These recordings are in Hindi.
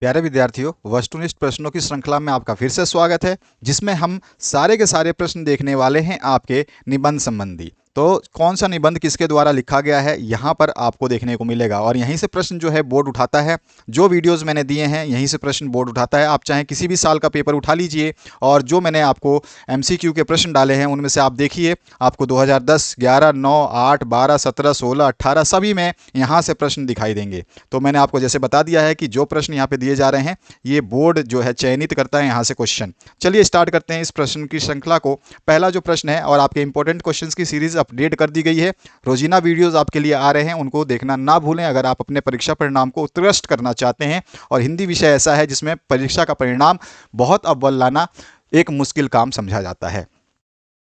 प्यारे विद्यार्थियों, वस्तुनिष्ठ प्रश्नों की श्रृंखला में आपका फिर से स्वागत है, जिसमें हम सारे के सारे प्रश्न देखने वाले हैं आपके निबंध संबंधी। तो कौन सा निबंध किसके द्वारा लिखा गया है यहाँ पर आपको देखने को मिलेगा, और यहीं से प्रश्न जो है बोर्ड उठाता है। जो वीडियोस मैंने दिए हैं यहीं से प्रश्न बोर्ड उठाता है। आप चाहे किसी भी साल का पेपर उठा लीजिए, और जो मैंने आपको एमसीक्यू के प्रश्न डाले हैं उनमें से आप देखिए, आपको 2010, 11, 9, 8, 12, 17, 16, 18 सभी में यहाँ से प्रश्न दिखाई देंगे। तो मैंने आपको जैसे बता दिया है कि जो प्रश्न यहाँ पे दिए जा रहे हैं ये बोर्ड जो है चयनित करता है यहाँ से क्वेश्चन। चलिए स्टार्ट करते हैं इस प्रश्न की श्रृंखला को। पहला जो प्रश्न है, और आपके इंपॉर्टेंट क्वेश्चंस की सीरीज अपडेट कर दी गई है, रोजीना वीडियोस आपके लिए आ रहे हैं, उनको देखना ना भूलें अगर आप अपने परीक्षा परिणाम को उत्कृष्ट करना चाहते हैं। और हिंदी विषय ऐसा है जिसमें परीक्षा का परिणाम बहुत अव्वल लाना एक मुश्किल काम समझा जाता है।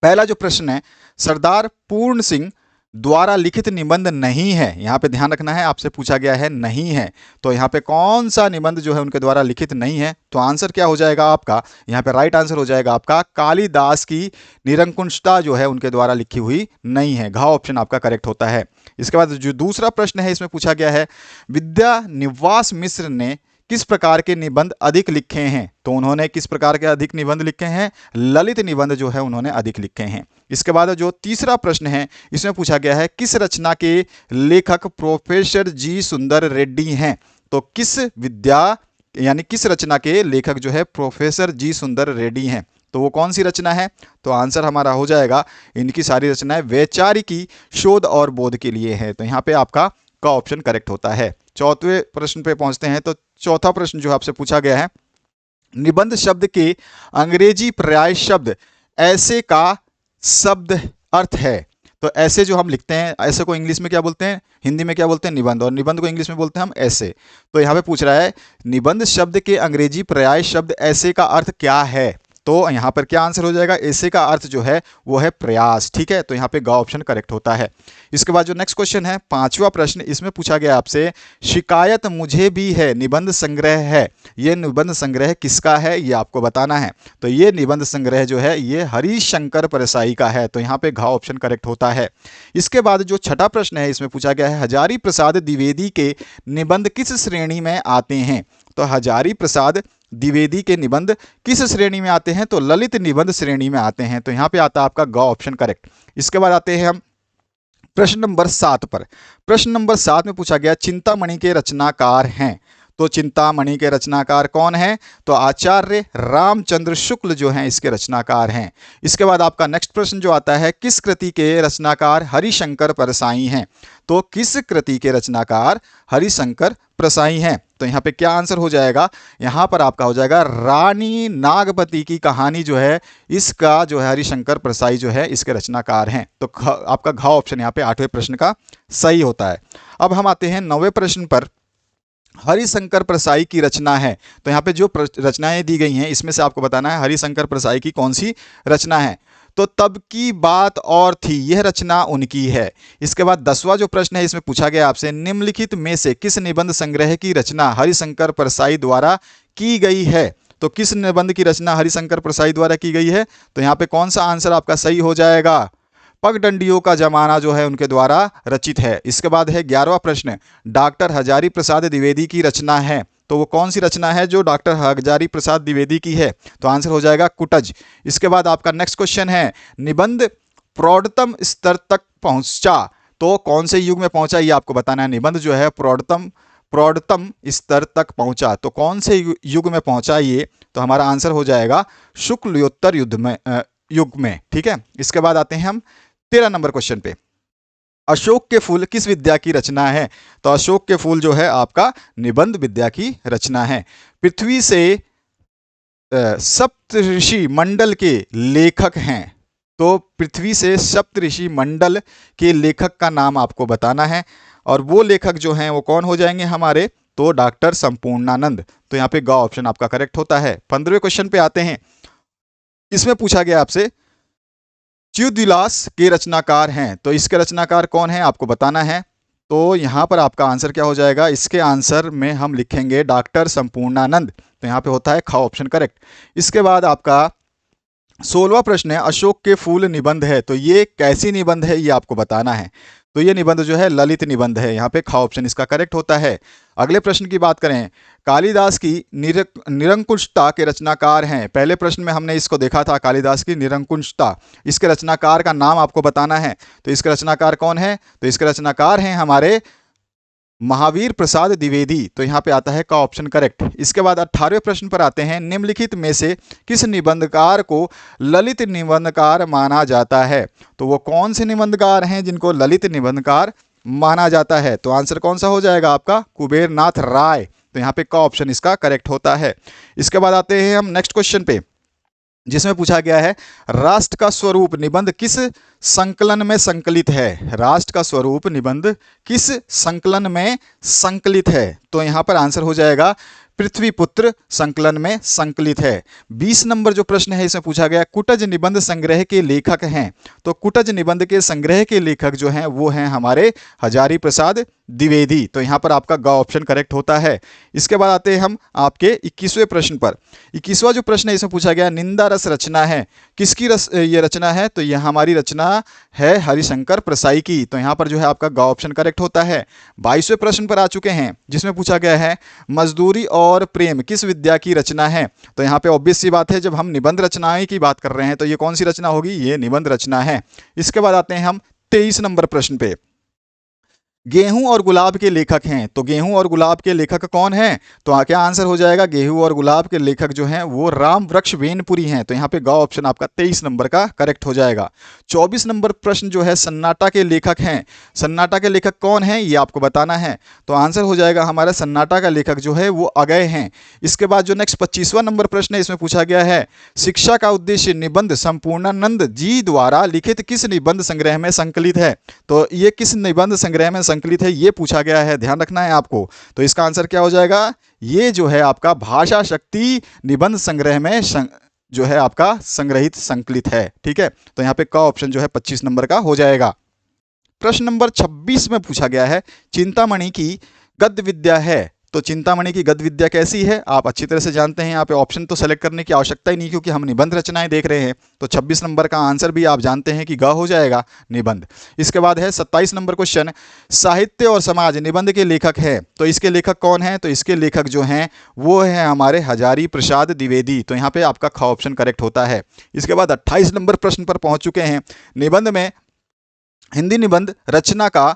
पहला जो प्रश्न है, सरदार पूर्ण सिंह द्वारा लिखित निबंध नहीं है। यहाँ पे ध्यान रखना है, आपसे पूछा गया है नहीं है, तो यहाँ पे कौन सा निबंध जो है उनके द्वारा लिखित नहीं है। तो आंसर क्या हो जाएगा आपका, यहाँ पे राइट आंसर हो जाएगा आपका कालिदास की निरंकुशता जो है उनके द्वारा लिखी हुई नहीं है। घ ऑप्शन आपका करेक्ट होता है। इसके बाद जो दूसरा प्रश्न है, इसमें पूछा गया है विद्या निवास मिश्र ने किस प्रकार के निबंध अधिक लिखे हैं। तो उन्होंने किस प्रकार के अधिक निबंध लिखे हैं, ललित निबंध जो है उन्होंने अधिक लिखे हैं। इसके बाद जो तीसरा प्रश्न है, इसमें पूछा गया है किस रचना के लेखक प्रोफेसर जी सुंदर रेड्डी हैं। तो किस विद्या यानी किस रचना के लेखक जो है प्रोफेसर जी सुंदर रेड्डी हैं, तो वो कौन सी रचना है। तो आंसर हमारा हो जाएगा, इनकी सारी रचनाएं वैचारिकी शोध और बोध के लिए है। तो यहाँ पे आपका का ऑप्शन करेक्ट होता है। चौथे प्रश्न पे पहुंचते हैं। तो चौथा प्रश्न जो आपसे पूछा गया है, निबंध शब्द के अंग्रेजी पर्याय शब्द ऐसे का शब्द अर्थ है। तो ऐसे जो हम लिखते हैं, ऐसे को इंग्लिश में क्या बोलते हैं, हिंदी में क्या बोलते हैं, निबंध, और निबंध को इंग्लिश में बोलते हैं हम ऐसे। तो यहाँ पे पूछ रहा है निबंध शब्द के अंग्रेजी पर्याय शब्द ऐसे का अर्थ क्या है। तो यहाँ पर क्या आंसर हो जाएगा, ऐसे का अर्थ जो है वो है प्रयास। ठीक है, तो यहाँ पे ग ऑप्शन करेक्ट होता है। इसके बाद जो नेक्स्ट क्वेश्चन है, पांचवा प्रश्न, इसमें पूछा गया आपसे शिकायत मुझे भी है निबंध संग्रह है। ये निबंध संग्रह किसका है ये आपको बताना है। तो ये निबंध संग्रह जो है ये हरिशंकर परसाई का है। तो यहाँ पे घ ऑप्शन करेक्ट होता है। इसके बाद जो छठा प्रश्न है, इसमें पूछा गया है हजारी प्रसाद द्विवेदी के निबंध किस श्रेणी में आते हैं। तो हजारी प्रसाद द्विवेदी के निबंध किस श्रेणी में आते हैं, तो ललित निबंध श्रेणी में आते हैं। तो यहाँ पे आता है आपका ग ऑप्शन करेक्ट। इसके बाद आते हैं हम प्रश्न नंबर 7 पर। प्रश्न नंबर 7 में पूछा गया चिंतामणि के रचनाकार हैं। तो चिंतामणि के रचनाकार कौन है, तो आचार्य रामचंद्र शुक्ल जो हैं इसके रचनाकार हैं। इसके बाद आपका नेक्स्ट प्रश्न जो आता है, किस कृति के रचनाकार हरिशंकर परसाई हैं। तो किस कृति के रचनाकार हरिशंकर परसाई हैं। तो यहाँ पे क्या आंसर हो जाएगा, यहाँ पर आपका हो जाएगा रानी नागपति की कहानी जो है इसका जो है हरिशंकर परसाई जो है इसके रचनाकार हैं। तो आपका घ ऑप्शन यहाँ पे 8वें प्रश्न का सही होता है। अब हम आते हैं 9वें प्रश्न पर। हरिशंकर परसाई की रचना है। तो यहाँ पे जो रचनाएं दी गई हैं इसमें से आपको बताना है हरिशंकर परसाई की कौन सी रचना है। तो तब की बात और थी, यह रचना उनकी है। इसके बाद 10वां जो प्रश्न है, इसमें पूछा गया आपसे निम्नलिखित में से किस निबंध संग्रह की रचना हरिशंकर परसाई द्वारा की गई है। तो किस निबंध की रचना हरिशंकर परसाई द्वारा की गई है। तो यहाँ पे कौन सा आंसर आपका सही हो जाएगा, पगडंडियों का जमाना जो है उनके द्वारा रचित है। इसके बाद है 11वां प्रश्न, डॉक्टर हजारी प्रसाद द्विवेदी की रचना है। तो वो कौन सी रचना है जो डॉक्टर हजारी प्रसाद द्विवेदी की है। तो आंसर हो जाएगा कुटज। इसके बाद आपका नेक्स्ट क्वेश्चन है, निबंध प्रौढ़तम स्तर तक पहुंचा। तो कौन से युग में पहुंचा ये आपको बताना है। निबंध जो है प्रौढ़तम स्तर तक पहुंचा, तो कौन से युग में पहुंचा ये। तो हमारा आंसर हो जाएगा शुक्लयोत्तर युग में। ठीक है, इसके बाद आते हैं हम 13 नंबर क्वेश्चन पे। अशोक के फूल किस विद्या की रचना है। तो अशोक के फूल जो है आपका निबंध विद्या की रचना है। पृथ्वी से सप्तऋषि मंडल के लेखक हैं। तो पृथ्वी से सप्तऋषि मंडल के लेखक का नाम आपको बताना है, और वो लेखक जो हैं वो कौन हो जाएंगे हमारे, तो डॉक्टर संपूर्णानंद। तो यहाँ पे ग ऑप्शन आपका करेक्ट होता है। 15वें क्वेश्चन पे आते हैं। इसमें पूछा गया आपसे च्युदिलास के रचनाकार हैं। तो इसके रचनाकार कौन है आपको बताना है। तो यहाँ पर आपका आंसर क्या हो जाएगा, इसके आंसर में हम लिखेंगे डॉक्टर संपूर्णानंद। तो यहाँ पे होता है ख ऑप्शन करेक्ट। इसके बाद आपका 16वां प्रश्न है, अशोक के फूल निबंध है। तो ये कैसी निबंध है ये आपको बताना है। तो ये निबंध जो है ललित निबंध है, यहाँ पे ख ऑप्शन इसका करेक्ट होता है। अगले प्रश्न की बात करें, कालिदास की निरंकुशता के रचनाकार हैं। पहले प्रश्न में हमने इसको देखा था, कालिदास की निरंकुशता, इसके रचनाकार का नाम आपको बताना है। तो इसके रचनाकार कौन है? तो इसके रचनाकार हैं हमारे महावीर प्रसाद द्विवेदी। तो यहाँ पे आता है का ऑप्शन करेक्ट। इसके बाद 18वें प्रश्न पर आते हैं, निम्नलिखित में से किस निबंधकार को ललित निबंधकार माना जाता है? तो वो कौन से निबंधकार हैं जिनको ललित निबंधकार माना जाता है? तो आंसर कौन सा हो जाएगा आपका? कुबेर नाथ राय। तो यहाँ पे का ऑप्शन इसका करेक्ट होता है। इसके बाद आते हैं हम नेक्स्ट क्वेश्चन पे, जिसमें पूछा गया है, राष्ट्र का स्वरूप निबंध किस संकलन में संकलित है? राष्ट्र का स्वरूप निबंध किस संकलन में संकलित है? तो यहां पर आंसर हो जाएगा पृथ्वीपुत्र संकलन में संकलित है। 20 नंबर जो प्रश्न है इसमें पूछा गया, कुटज निबंध संग्रह के लेखक हैं। तो कुटज निबंध के संग्रह के लेखक जो हैं वो हैं हमारे हजारी प्रसाद द्विवेदी। तो यहाँ पर आपका ग ऑप्शन करेक्ट होता है। इसके बाद आते हैं हम आपके 21वें प्रश्न पर। 21वां जो प्रश्न है इसमें पूछा गया, निंदा रस रचना है, किसकी ये रचना है? तो यह हमारी रचना है हरिशंकर प्रसाई की। तो यहाँ पर जो है आपका ग ऑप्शन करेक्ट होता है। 22वें प्रश्न पर आ चुके हैं, जिसमें पूछा गया है, मजदूरी और प्रेम किस विद्या की रचना है? तो यहाँ पे ऑब्वियस सी बात है, जब हम निबंध रचनाएं की बात कर रहे हैं तो ये कौन सी रचना होगी? ये निबंध रचना है। इसके बाद आते हैं हम 23 नंबर प्रश्न पे, गेहूं और गुलाब के लेखक हैं। तो गेहूं और गुलाब के लेखक कौन हैं? तो क्या आंसर हो जाएगा? गेहूं और गुलाब के लेखक जो हैं वो राम वृक्ष वेनपुरी हैं। तो यहाँ पे ग ऑप्शन आपका 23 नंबर का करेक्ट हो जाएगा। 24 नंबर प्रश्न जो है, सन्नाटा के लेखक हैं। सन्नाटा के लेखक कौन हैं ये आपको बताना है। तो आंसर हो जाएगा हमारा सन्नाटा का लेखक जो है वो अगय हैं। इसके बाद जो नेक्स्ट 25वां नंबर प्रश्न है इसमें पूछा गया है, शिक्षा का उद्देश्य निबंध संपूर्णानंद जी द्वारा लिखित किस निबंध संग्रह में संकलित है? तो ये किस निबंध संग्रह में संकलित है ये पूछा गया है, ध्यान रखना है आपको। तो इसका आंसर क्या हो जाएगा? ये जो है आपका भाषा शक्ति निबंध संग्रह में जो है आपका संग्रहित संकलित है। ठीक है, तो यहाँ पे का ऑप्शन जो है 25 नंबर का हो जाएगा। प्रश्न नंबर 26 में पूछा गया है, चिंतामणि की गद्य विद्या है। तो चिंतामणि की गद्य विद्या कैसी है आप अच्छी तरह से जानते हैं। यहाँ पे ऑप्शन तो सेलेक्ट करने की आवश्यकता ही नहीं, क्योंकि हम निबंध रचनाएं देख रहे हैं। तो 26 नंबर का आंसर भी आप जानते हैं कि ग हो जाएगा, निबंध। इसके बाद है 27 नंबर क्वेश्चन, साहित्य और समाज निबंध के लेखक है। तो इसके लेखक कौन है? तो इसके लेखक जो हैं वो है हमारे हजारी प्रसाद द्विवेदी। तो यहाँ पे आपका ख ऑप्शन करेक्ट होता है। इसके बाद 28 नंबर प्रश्न पर पहुंच चुके हैं, निबंध में हिंदी निबंध रचना का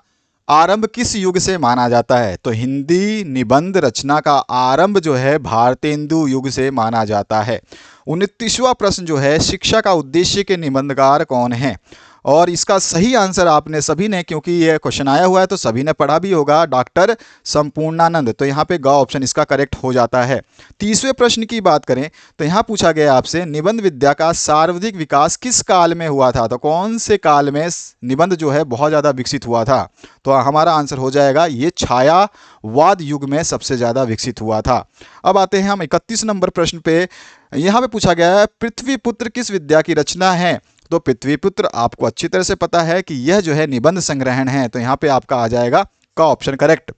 आरंभ किस युग से माना जाता है? तो हिंदी निबंध रचना का आरंभ जो है भारतेंदु युग से माना जाता है। 29वां प्रश्न जो है, शिक्षा का उद्देश्य के निबंधकार कौन है? और इसका सही आंसर आपने सभी ने, क्योंकि ये क्वेश्चन आया हुआ है तो सभी ने पढ़ा भी होगा, डॉक्टर संपूर्णानंद। तो यहाँ पे ग ऑप्शन इसका करेक्ट हो जाता है। 30वें प्रश्न की बात करें तो यहाँ पूछा गया आपसे, निबंध विद्या का सर्वाधिक विकास किस काल में हुआ था? तो कौन से काल में निबंध जो है बहुत ज़्यादा विकसित हुआ था? तो हमारा आंसर हो जाएगा ये छायावाद युग में सबसे ज़्यादा विकसित हुआ था। अब आते हैं हम 31 नंबर प्रश्न पे। यहाँ पे पूछा गया है, पृथ्वीपुत्र किस विद्या की रचना है? तो पृथ्वीपुत्र आपको अच्छी तरह से पता है कि यह जो है निबंध संग्रहण है। तो यहाँ पे आपका आ जाएगा का ऑप्शन करेक्ट।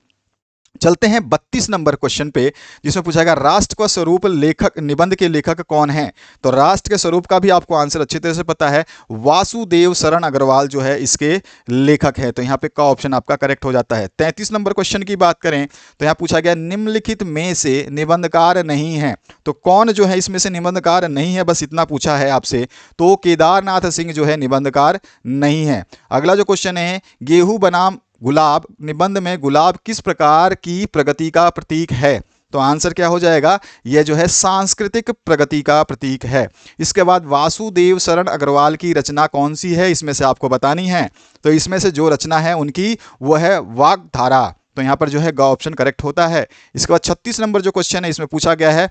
चलते हैं 32 नंबर क्वेश्चन पे, जिसमें पूछा गया, राष्ट्र का स्वरूप लेखक निबंध के लेखक कौन है? तो राष्ट्र के स्वरूप का भी आपको आंसर अच्छी तरह से पता है, वासुदेव शरण अग्रवाल जो है इसके लेखक है। तो यहाँ पे का ऑप्शन आपका करेक्ट हो जाता है। 33 नंबर क्वेश्चन की बात करें तो यहाँ पूछा गया, निम्नलिखित में से निबंधकार नहीं है। तो कौन जो है इसमें से निबंधकार नहीं है, बस इतना पूछा है आपसे। तो केदारनाथ सिंह जो है निबंधकार नहीं है। अगला जो क्वेश्चन है, गेहूं बनाम गुलाब निबंध में गुलाब किस प्रकार की प्रगति का प्रतीक है? तो आंसर क्या हो जाएगा? यह जो है सांस्कृतिक प्रगति का प्रतीक है। इसके बाद वासुदेव शरण अग्रवाल की रचना कौन सी है इसमें से आपको बतानी है। तो इसमें से जो रचना है उनकी वो है वाग्धारा। तो यहाँ पर जो है ग ऑप्शन करेक्ट होता है। इसके बाद 36 नंबर जो क्वेश्चन है इसमें पूछा गया है,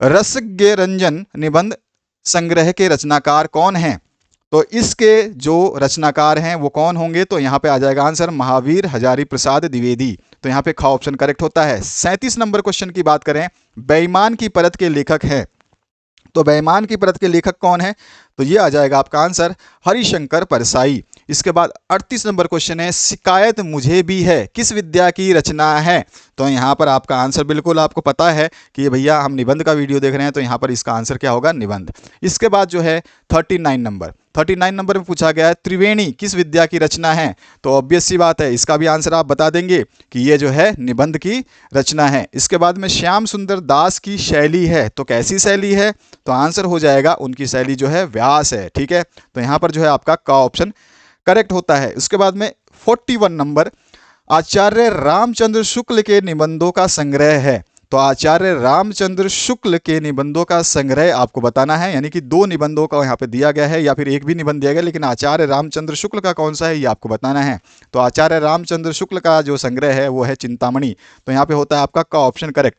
रसज्ञ रंजन निबंध संग्रह के रचनाकार कौन हैं? तो इसके जो रचनाकार हैं वो कौन होंगे? तो यहाँ पे आ जाएगा आंसर महावीर हजारी प्रसाद द्विवेदी। तो यहाँ पे ख ऑप्शन करेक्ट होता है। 37 नंबर क्वेश्चन की बात करें, बेईमान की परत के लेखक हैं। तो बेईमान की परत के लेखक कौन है? तो ये आ जाएगा आपका आंसर हरिशंकर परसाई। इसके बाद 38 नंबर क्वेश्चन है, शिकायत मुझे भी है किस विद्या की रचना है? तो यहाँ पर आपका आंसर बिल्कुल आपको पता है कि भैया हम निबंध का वीडियो देख रहे हैं, तो यहाँ पर इसका आंसर क्या होगा? निबंध। इसके बाद जो है 39 नंबर, 39 नंबर में पूछा गया है त्रिवेणी किस विद्या की रचना है। तो ऑब्वियस सी बात है, इसका भी आंसर आप बता देंगे कि ये जो है निबंध की रचना है। इसके बाद में श्याम सुंदर दास की शैली है, तो कैसी शैली है, तो आंसर हो जाएगा उनकी शैली जो है व्यास है। ठीक है, तो यहाँ पर जो है आपका का ऑप्शन करेक्ट होता है। उसके बाद में 41 नंबर आचार्य रामचंद्र शुक्ल के निबंधों का संग्रह है। तो आचार्य रामचंद्र शुक्ल के निबंधों का संग्रह आपको बताना है, यानी कि 2 निबंधों का यहाँ पे दिया गया है या फिर एक भी निबंध दिया गया, लेकिन आचार्य रामचंद्र शुक्ल का कौन सा है ये आपको बताना है। तो आचार्य रामचंद्र शुक्ल का जो संग्रह है वो है चिंतामणि। तो यहाँ पे होता है आपका का ऑप्शन करेक्ट।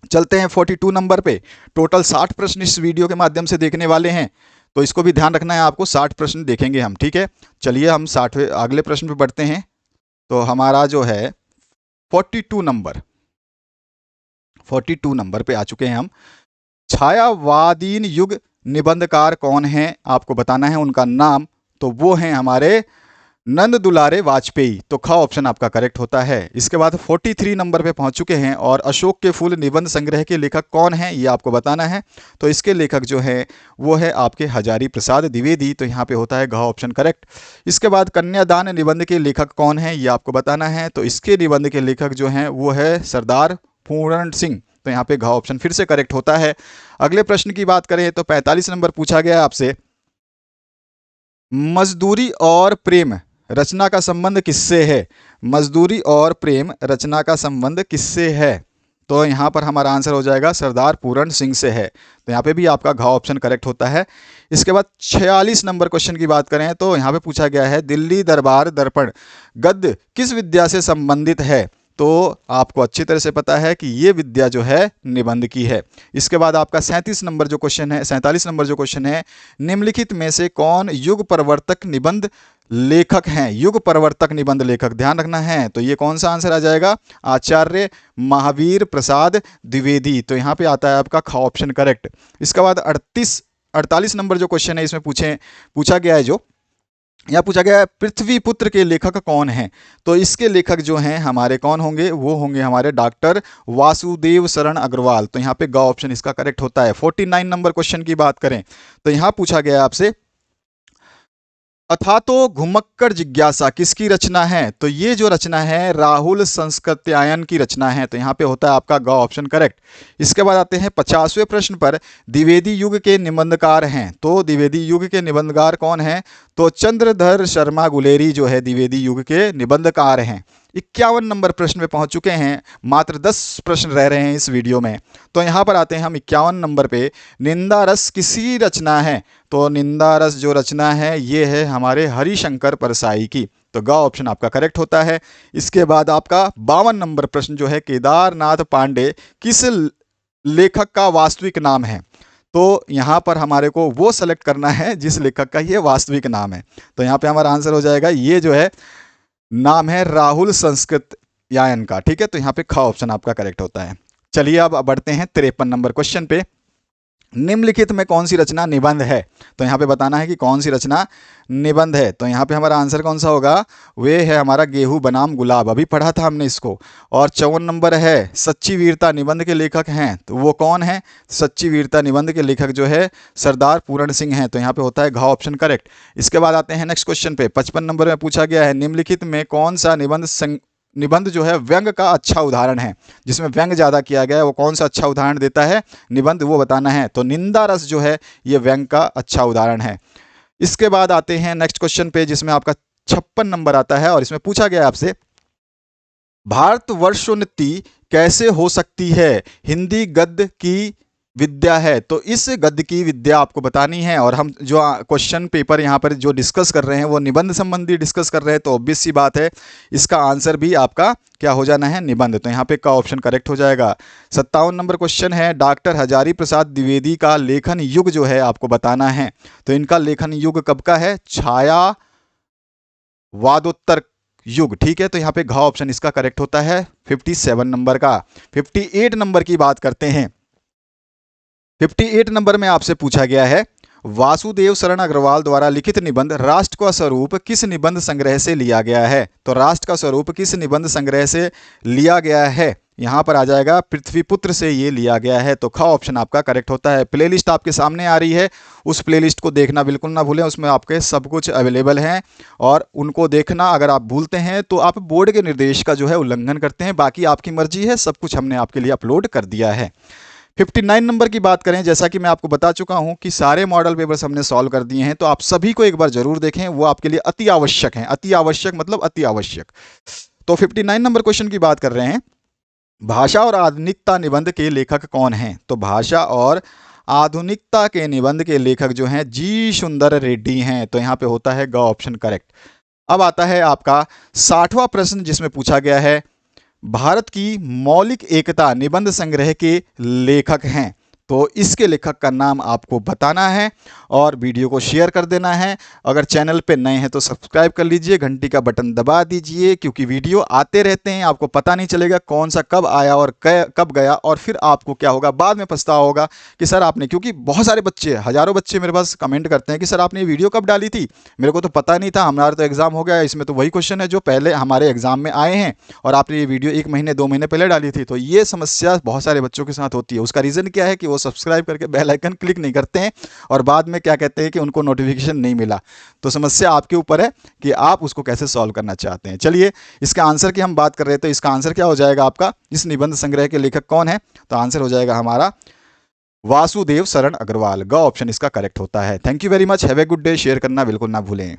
चलते हैं 42 नंबर पे। टोटल 60 प्रश्न इस वीडियो के माध्यम से देखने वाले हैं, तो इसको भी ध्यान रखना है आपको। 60 प्रश्न देखेंगे हम। ठीक है, चलिए हम 60वें अगले प्रश्न पे बढ़ते हैं। तो हमारा जो है 42 नंबर पे आ चुके हैं हम। छायावादीन युग निबंधकार कौन है आपको बताना है उनका नाम। तो वो हैं हमारे नंद दुलारे वाजपेयी। तो ख ऑप्शन आपका करेक्ट होता है। इसके बाद 43 नंबर पे पहुंच चुके हैं और अशोक के फूल निबंध संग्रह के लेखक कौन है ये आपको बताना है। तो इसके लेखक जो है वो है आपके हजारी प्रसाद द्विवेदी। तो यहाँ पे होता है घ ऑप्शन करेक्ट। इसके बाद कन्यादान निबंध के लेखक कौन है ये आपको बताना है। तो इसके निबंध के लेखक जो हैं वो है सरदार पूर्ण सिंह। तो यहाँ पे घ ऑप्शन फिर से करेक्ट होता है। अगले प्रश्न की बात करें तो 45 नंबर पूछा गया आपसे, मजदूरी और प्रेम रचना का संबंध किससे है। मजदूरी और प्रेम रचना का संबंध किससे है। तो यहाँ पर हमारा आंसर हो जाएगा सरदार पूर्ण सिंह से है। तो यहाँ पे भी आपका घ ऑप्शन करेक्ट होता है। इसके बाद 46 नंबर क्वेश्चन की बात करें तो यहाँ पे पूछा गया है दिल्ली दरबार दर्पण गद्य किस विद्या से संबंधित है। तो आपको अच्छी तरह से पता है कि ये विद्या जो है निबंध की है। इसके बाद आपका 47 नंबर जो क्वेश्चन है 47 नंबर जो क्वेश्चन है, निम्नलिखित में से कौन युग परिवर्तक निबंध लेखक हैं। युग परिवर्तक निबंध लेखक ध्यान रखना है। तो ये कौन सा आंसर आ जाएगा, आचार्य महावीर प्रसाद द्विवेदी। तो यहाँ पे आता है आपका ख ऑप्शन करेक्ट। इसके बाद 48 नंबर जो क्वेश्चन है इसमें पूछा गया है जो यहाँ पूछा गया है पृथ्वी पुत्र के लेखक कौन हैं। तो इसके लेखक जो हैं हमारे कौन होंगे, वो होंगे हमारे डॉक्टर वासुदेव शरण अग्रवाल। तो यहाँ पे ग ऑप्शन इसका करेक्ट होता है। 49 नंबर क्वेश्चन की बात करें तो यहाँ पूछा गया आपसे अथातो घुमक्कड़ जिज्ञासा किसकी रचना है। तो ये जो रचना है राहुल संस्कृत्यायन की रचना है। तो यहाँ पे होता है आपका ग ऑप्शन करेक्ट। इसके बाद आते हैं 50वें प्रश्न पर, द्विवेदी युग के निबंधकार हैं। तो द्विवेदी युग के निबंधकार कौन हैं। तो चंद्रधर शर्मा गुलेरी जो है द्विवेदी युग के निबंधकार हैं। 51 नंबर प्रश्न पे पहुंच चुके हैं। मात्र 10 प्रश्न रह रहे हैं इस वीडियो में। तो यहाँ पर आते हैं हम 51 नंबर पे, निंदा रस किसी रचना है। तो निंदा रस जो रचना है ये है हमारे हरिशंकर परसाई की। तो ग ऑप्शन आपका करेक्ट होता है। इसके बाद आपका 52 नंबर प्रश्न जो है, केदारनाथ पांडे किस लेखक का वास्तविक नाम है। तो यहाँ पर हमारे को वो सेलेक्ट करना है जिस लेखक का ये वास्तविक नाम है। तो यहाँ पे हमारा आंसर हो जाएगा, ये जो है नाम है राहुल संस्कृत्यायन का। ठीक है, तो यहाँ पे ख ऑप्शन आपका करेक्ट होता है। चलिए अब बढ़ते हैं 53 नंबर क्वेश्चन पे, निम्नलिखित में कौन सी रचना निबंध है। तो यहाँ पे बताना है कि कौन सी रचना निबंध है। तो यहाँ पे हमारा आंसर कौन सा होगा, वे है हमारा गेहूं बनाम गुलाब। अभी पढ़ा था हमने इसको। और 54 नंबर है सच्ची वीरता निबंध के लेखक हैं। तो वो कौन है, सच्ची वीरता निबंध के लेखक जो है सरदार पूर्ण सिंह हैं। तो यहाँ पे होता है घ ऑप्शन करेक्ट। इसके बाद आते हैं नेक्स्ट क्वेश्चन पे। 55 नंबर में पूछा गया है निम्नलिखित में कौन सा निबंध जो है व्यंग का अच्छा उदाहरण है। जिसमें व्यंग ज़्यादा किया गया है वो कौन सा अच्छा उदाहरण देता है निबंध, वो बताना है। तो निंदा रस जो है ये व्यंग का अच्छा उदाहरण है। इसके बाद आते हैं नेक्स्ट क्वेश्चन पे जिसमें आपका 56 नंबर आता है और इसमें पूछा गया आपसे, भारतवर्षोन्नति कैसे हो सकती है, हिंदी गद्य की विद्या है। तो इस गद्य की विद्या आपको बतानी है। और हम जो क्वेश्चन पेपर यहाँ पर जो डिस्कस कर रहे हैं वो निबंध संबंधी डिस्कस कर रहे हैं। तो ऑब्वियस सी बात है इसका आंसर भी आपका क्या हो जाना है, निबंध। तो यहाँ पे का ऑप्शन करेक्ट हो जाएगा। 57 नंबर क्वेश्चन है, डॉक्टर हजारी प्रसाद द्विवेदी का लेखन युग जो है आपको बताना है। तो इनका लेखन युग कब का है, छाया वादोत्तर युग। ठीक है, तो यहाँ पे घ ऑप्शन इसका करेक्ट होता है 57 नंबर का। 58 नंबर की बात करते हैं। 58 नंबर में आपसे पूछा गया है, वासुदेव शरण अग्रवाल द्वारा लिखित निबंध राष्ट्र का स्वरूप किस निबंध संग्रह से लिया गया है। तो राष्ट्र का स्वरूप किस निबंध संग्रह से लिया गया है यहाँ पर आ जाएगा पृथ्वीपुत्र से ये लिया गया है, तो ख ऑप्शन आपका करेक्ट होता है। प्लेलिस्ट आपके सामने आ रही है, उस प्लेलिस्ट को देखना बिल्कुल ना भूलें, उसमें आपके सब कुछ अवेलेबल हैं और उनको देखना। अगर आप भूलते हैं तो आप बोर्ड के निर्देश का जो है उल्लंघन करते हैं, बाकी आपकी मर्जी है, सब कुछ हमने आपके लिए अपलोड कर दिया है। 59 नंबर की बात करें, जैसा कि मैं आपको बता चुका हूं कि सारे मॉडल पेपर्स हमने सॉल्व कर दिए हैं, तो आप सभी को एक बार जरूर देखें, वो आपके लिए अति आवश्यक हैं। अति आवश्यक मतलब अति आवश्यक। तो 59 नंबर क्वेश्चन की बात कर रहे हैं, भाषा और आधुनिकता निबंध के लेखक कौन हैं? तो भाषा और आधुनिकता के निबंध के लेखक जो हैं जी सुंदर रेड्डी हैं, तो यहाँ पे होता है ग ऑप्शन करेक्ट। अब आता है आपका 60वां प्रश्न, जिसमें पूछा गया है भारत की मौलिक एकता निबंध संग्रह के लेखक हैं, तो इसके लेखक का नाम आपको बताना है और वीडियो को शेयर कर देना है। अगर चैनल पे नए हैं तो सब्सक्राइब कर लीजिए, घंटी का बटन दबा दीजिए, क्योंकि वीडियो आते रहते हैं, आपको पता नहीं चलेगा कौन सा कब आया और कब गया, और फिर आपको क्या होगा, बाद में पछतावा होगा कि सर आपने, क्योंकि बहुत सारे बच्चे, हज़ारों बच्चे मेरे पास कमेंट करते हैं कि सर आपने ये वीडियो कब डाली थी, मेरे को तो पता नहीं था, हमारा तो एग्ज़ाम हो गया, इसमें तो वही क्वेश्चन है जो पहले हमारे एग्ज़ाम में आए हैं और आपने ये वीडियो 1 महीने 2 महीने पहले डाली थी। तो ये समस्या बहुत सारे बच्चों के साथ होती है। उसका रीज़न क्या है कि वो सब्सक्राइब करके बेल आइकन क्लिक नहीं करते हैं और बाद में क्या कहते हैं कि उनको नोटिफिकेशन नहीं मिला। तो समस्या आपके ऊपर है कि आप उसको कैसे सॉल्व करना चाहते हैं। चलिए, इसका आंसर की हम बात कर रहे हैं, तो इसका आंसर क्या हो जाएगा आपका, इस निबंध संग्रह के लेखक कौन है? तो आंसर हो जाएगा हमारा वासुदेव शरण अग्रवाल। ग ऑप्शन इसका करेक्ट होता है। Thank you very much, have a good day. Share करना बिल्कुल ना भूलें।